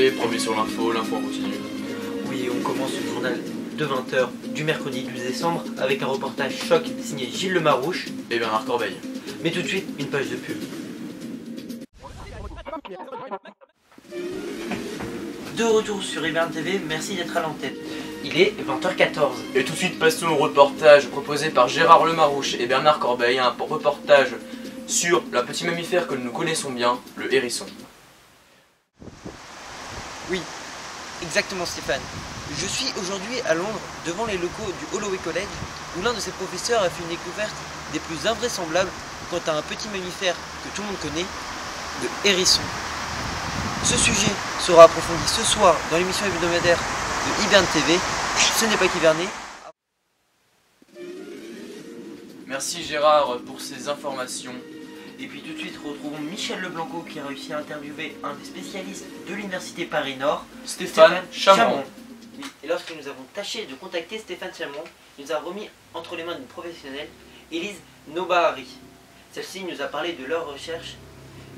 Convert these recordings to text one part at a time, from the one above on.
TV, premier sur l'info en continu. Oui, on commence le journal de 20 h du mercredi 12 décembre avec un reportage choc signé Gilles Lemarouche et Bernard Corbeil. Mais tout de suite, une page de pub. De retour sur Iberne TV, merci d'être à l'antenne. Il est 20h14. Et tout de suite, passons au reportage proposé par Gérard Lemarouche et Bernard Corbeil, un reportage sur le petit mammifère que nous connaissons bien, le hérisson. Oui, exactement Stéphane. Je suis aujourd'hui à Londres, devant les locaux du Holloway College, où l'un de ses professeurs a fait une découverte des plus invraisemblables quant à un petit mammifère que tout le monde connaît, le hérisson. Ce sujet sera approfondi ce soir dans l'émission hebdomadaire de Iberne TV. Ce n'est pas qu'hiverner. Merci Gérard pour ces informations. Et puis tout de suite, retrouvons Michel Leblanco qui a réussi à interviewer un des spécialistes de l'Université Paris-Nord, Stéphane Chamond. Oui. Et lorsque nous avons tâché de contacter Stéphane Chamond, il nous a remis entre les mains d'une professionnelle, Élise Nobahari. Celle-ci nous a parlé de leur recherche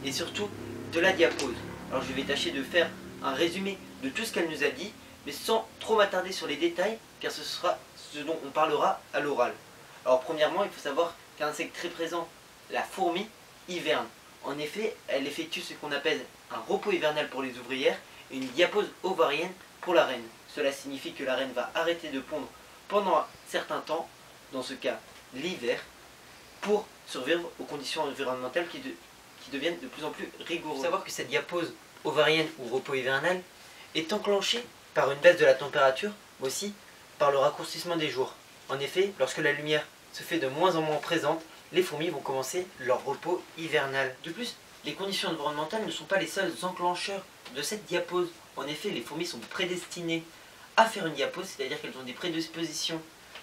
et surtout de la diapose. Alors je vais tâcher de faire un résumé de tout ce qu'elle nous a dit, mais sans trop m'attarder sur les détails, car ce sera ce dont on parlera à l'oral. Alors premièrement, il faut savoir qu'un insecte très présent, la fourmi, hiverne. En effet, elle effectue ce qu'on appelle un repos hivernal pour les ouvrières et une diapose ovarienne pour la reine. Cela signifie que la reine va arrêter de pondre pendant un certain temps, dans ce cas l'hiver, pour survivre aux conditions environnementales qui deviennent de plus en plus rigoureuses. Il faut savoir que cette diapose ovarienne ou repos hivernal est enclenchée par une baisse de la température, mais aussi par le raccourcissement des jours. En effet, lorsque la lumière se fait de moins en moins présente, les fourmis vont commencer leur repos hivernal. De plus, les conditions environnementales ne sont pas les seuls enclencheurs de cette diapose. En effet, les fourmis sont prédestinées à faire une diapose, c'est-à-dire qu'elles ont des prédispositions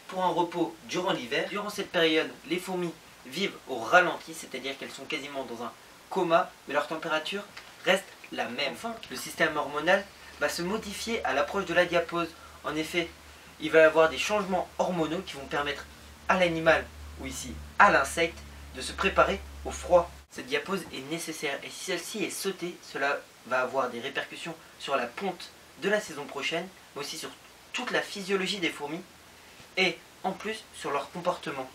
pour un repos durant l'hiver. Durant cette période, les fourmis vivent au ralenti, c'est-à-dire qu'elles sont quasiment dans un coma, mais leur température reste la même. Enfin, le système hormonal va se modifier à l'approche de la diapose. En effet, il va y avoir des changements hormonaux qui vont permettre à l'animal, ou ici à l'insecte, de se préparer au froid. Cette diapose est nécessaire et si celle-ci est sautée, cela va avoir des répercussions sur la ponte de la saison prochaine, mais aussi sur toute la physiologie des fourmis et en plus sur leur comportement.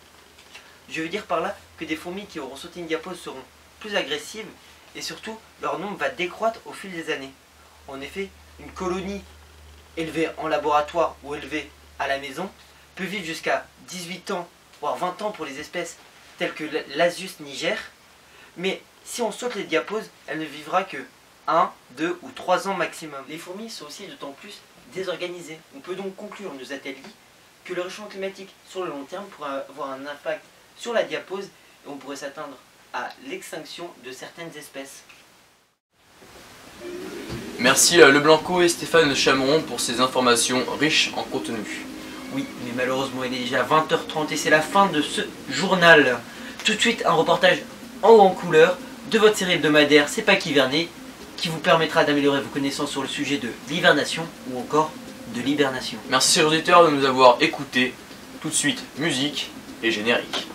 Je veux dire par là que des fourmis qui auront sauté une diapose seront plus agressives et surtout leur nombre va décroître au fil des années. En effet, une colonie élevée en laboratoire ou élevée à la maison peut vivre jusqu'à 18 ans, voire 20 ans pour les espèces telles que l'Asius niger, mais si on saute les diaposes, elle ne vivra que 1, 2 ou 3 ans maximum. Les fourmis sont aussi d'autant plus désorganisées. On peut donc conclure, nous a-t-elle dit, que le réchauffement climatique sur le long terme pourrait avoir un impact sur la diapose et on pourrait s'atteindre à l'extinction de certaines espèces. Merci Leblanco et Stéphane Chamond pour ces informations riches en contenu. Oui, mais malheureusement il est déjà 20h30 et c'est la fin de ce journal. Tout de suite un reportage en haut en couleur de votre série hebdomadaire C'est pas qu'hiverner, qui vous permettra d'améliorer vos connaissances sur le sujet de l'hivernation ou encore de l'hibernation. Merci chers auditeurs de nous avoir écoutés. Tout de suite, musique et générique.